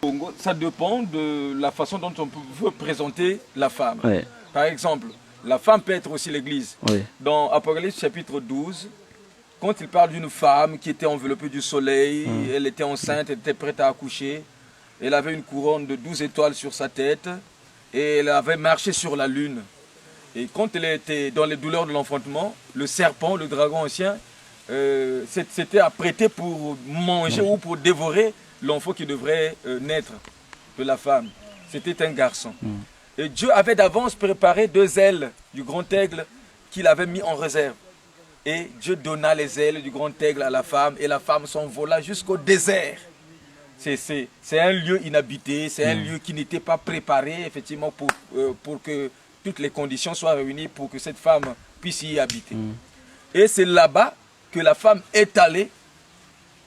Congo, ça dépend de la façon dont on veut présenter la femme. Ouais. Par exemple, la femme peut être aussi l'église. Oui. Dans Apocalypse chapitre 12, quand il parle d'une femme qui était enveloppée du soleil, elle était enceinte, elle était prête à accoucher, elle avait une couronne de 12 étoiles sur sa tête et elle avait marché sur la lune. Et quand elle était dans les douleurs de l'enfantement, le serpent, le dragon ancien, s'était apprêté pour manger ou pour dévorer l'enfant qui devrait naître de la femme. C'était un garçon. Et Dieu avait d'avance préparé 2 ailes du grand aigle qu'il avait mis en réserve. Et Dieu donna les ailes du grand aigle à la femme et la femme s'envola jusqu'au désert. C'est un lieu inhabité, c'est un lieu qui n'était pas préparé effectivement pour que toutes les conditions soient réunies pour que cette femme puisse y habiter. Et c'est là-bas que la femme est allée.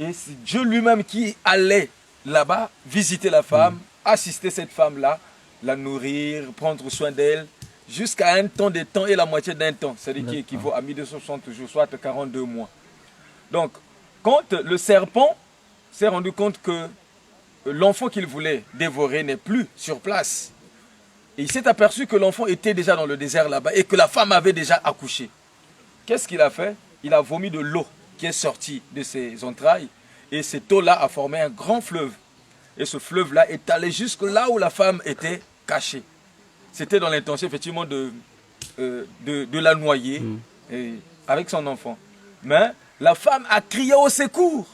Et c'est Dieu lui-même qui allait là-bas visiter la femme, assister cette femme-là, la nourrir, prendre soin d'elle, jusqu'à un temps de temps et la moitié d'un temps, c'est-à-dire qui équivaut à 1260 jours, soit 42 mois. Donc, quand le serpent s'est rendu compte que l'enfant qu'il voulait dévorer n'est plus sur place, et il s'est aperçu que l'enfant était déjà dans le désert là-bas et que la femme avait déjà accouché, qu'est-ce qu'il a fait? Il a vomi de l'eau qui est sortie de ses entrailles, et cette eau-là a formé un grand fleuve. Et ce fleuve-là est allé jusque là où la femme était cachée. C'était dans l'intention effectivement de la noyer avec son enfant. Mais la femme a crié au secours.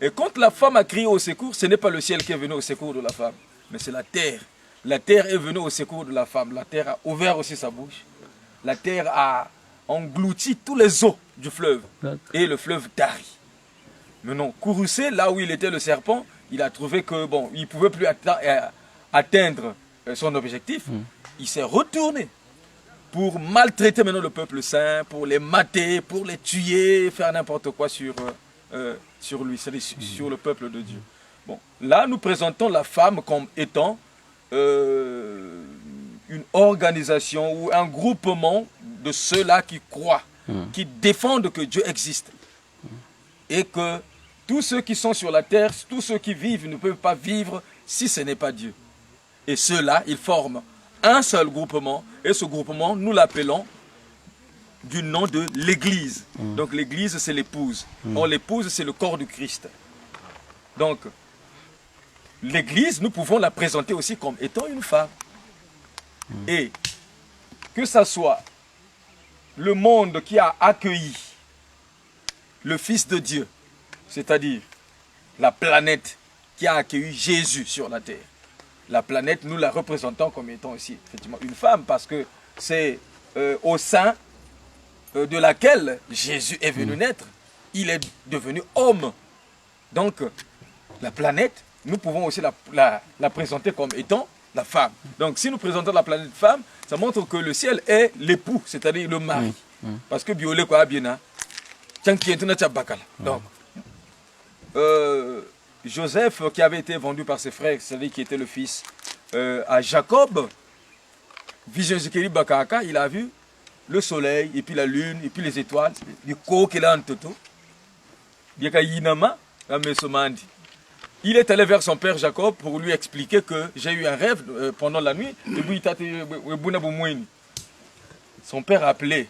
Et quand la femme a crié au secours, ce n'est pas le ciel qui est venu au secours de la femme, mais c'est la terre. La terre est venue au secours de la femme. La terre a ouvert aussi sa bouche. La terre a englouti tous les eaux du fleuve. Et le fleuve tarit. Maintenant, courroucé, là où il était le serpent, il a trouvé que bon, il ne pouvait plus atteindre son objectif. Il s'est retourné pour maltraiter maintenant le peuple saint, pour les mater, pour les tuer, faire n'importe quoi sur lui, c'est-à-dire sur le peuple de Dieu. Bon, là, nous présentons la femme comme étant une organisation ou un groupement de ceux-là qui croient, qui défendent que Dieu existe. Et que tous ceux qui sont sur la terre, tous ceux qui vivent ne peuvent pas vivre si ce n'est pas Dieu. Et ceux-là, ils forment un seul groupement. Et ce groupement, nous l'appelons du nom de l'Église. Donc l'Église, c'est l'épouse. Or, l'épouse, c'est le corps du Christ. Donc, l'Église, nous pouvons la présenter aussi comme étant une femme. Et que ce soit le monde qui a accueilli le Fils de Dieu, c'est-à-dire la planète qui a accueilli Jésus sur la terre. La planète, nous la représentons comme étant aussi effectivement une femme, parce que c'est au sein de laquelle Jésus est venu naître. Il est devenu homme. Donc, la planète, nous pouvons aussi la présenter comme étant la femme. Donc, si nous présentons la planète femme, ça montre que le ciel est l'époux, c'est-à-dire le mari. Parce que biolé quoi bien. Donc, Joseph, qui avait été vendu par ses frères, c'est-à-dire qui était le fils à Jacob, vision Zikiri Bakaka, il a vu le soleil, et puis la lune, et puis les étoiles, du Toto, il est allé vers son père Jacob pour lui expliquer que j'ai eu un rêve pendant la nuit. Son père a appelé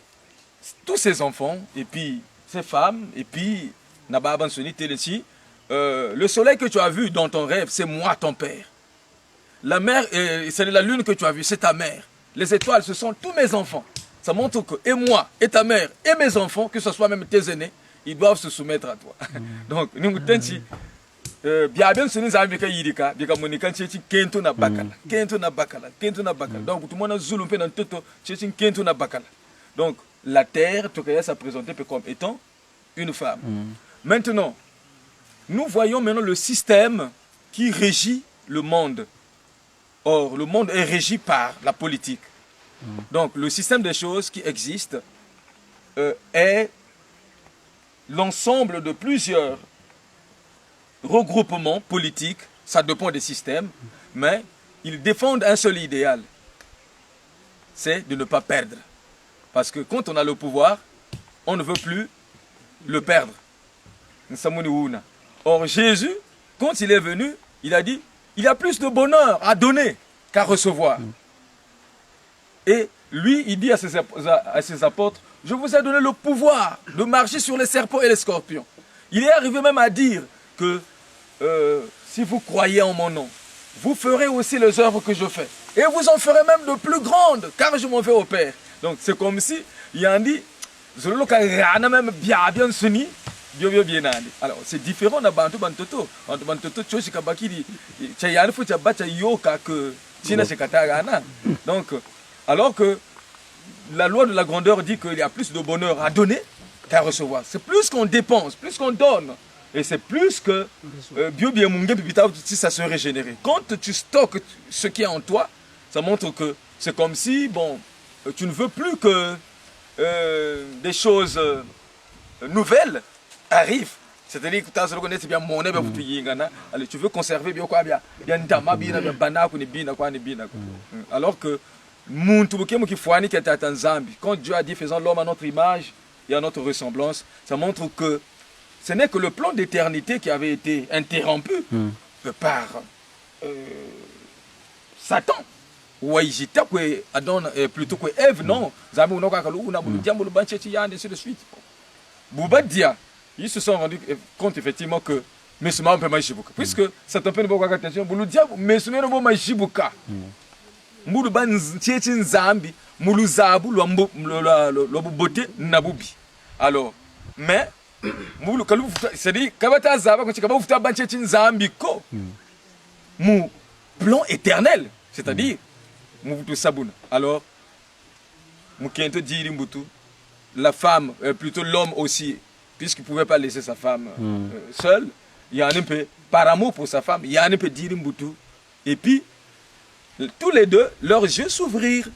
tous ses enfants, et puis ses femmes, et puis Nababan Sonité ici. Le soleil que tu as vu dans ton rêve, c'est moi, ton père. La mer, c'est la lune que tu as vue, c'est ta mère. Les étoiles, ce sont tous mes enfants. Ça montre que, et moi, et ta mère, et mes enfants, que ce soit même tes aînés, ils doivent se soumettre à toi. Donc, nous nous tenons bien sûr, nous avons yirika, bien comme nous quand kento na bakala, kento na bakala, kento na bakala. Donc, tout le monde a zoulou pe dans toto, kento na bakala. Donc, la terre, Tokaya s'est présentée comme étant une femme. Maintenant, nous voyons maintenant le système qui régit le monde. Or, le monde est régi par la politique. Donc, le système des choses qui existe est l'ensemble de plusieurs regroupements politiques. Ça dépend des systèmes, mais ils défendent un seul idéal. C'est de ne pas perdre. Parce que quand on a le pouvoir, on ne veut plus le perdre. Or, Jésus, quand il est venu, il a dit, il y a plus de bonheur à donner qu'à recevoir. Et lui, il dit à ses apôtres, je vous ai donné le pouvoir de marcher sur les serpents et les scorpions. Il est arrivé même à dire que si vous croyez en mon nom, vous ferez aussi les œuvres que je fais. Et vous en ferez même de plus grandes, car je m'en vais au Père. Donc c'est comme si, il a dit, alors c'est différent de Bantu Bantoto. Bantu Bantoto, Choshi Kabakiri, Chayane Fuchabacha Yoka que China Shekatagana. Donc, alors que la loi de la grandeur dit qu'il y a plus de bonheur à donner qu'à recevoir. C'est plus qu'on dépense, plus qu'on donne. Et c'est plus que si ça se régénérer. Quand tu stockes ce qui est en toi, ça montre que c'est comme si, bon, tu ne veux plus que des choses nouvelles arrivent. C'est-à-dire que tu veux conserver bien quoi, bien alors que quand Dieu a dit faisons l'homme à notre image et à notre ressemblance, ça montre que ce n'est que le plan d'éternité qui avait été interrompu par Satan. Ou Adam, plutôt que Ève, non. Ainsi de suite. Boubadia, ils se sont rendus compte effectivement que Mesuma peut majibuka. Puisque Satan peut nous attention, Bouloudia, Mesuma ne peut majibuka. Moulouban Tchétchin Zambi, Moulouzabu, l'Oboboté, Nabubi. Alors, mais, c'est-à-dire, Kabata Zaba, quand tu as Tchétchin Zambi, mon plan éternel, c'est-à-dire, Moutou Sabouna. Alors, Moukento Djirimbutu, la femme, plutôt l'homme aussi, puisqu'il ne pouvait pas laisser sa femme seule, il y a un peu, par amour pour sa femme, il y a un peu Djirimbutu. Et puis, tous les deux, leurs yeux s'ouvrirent.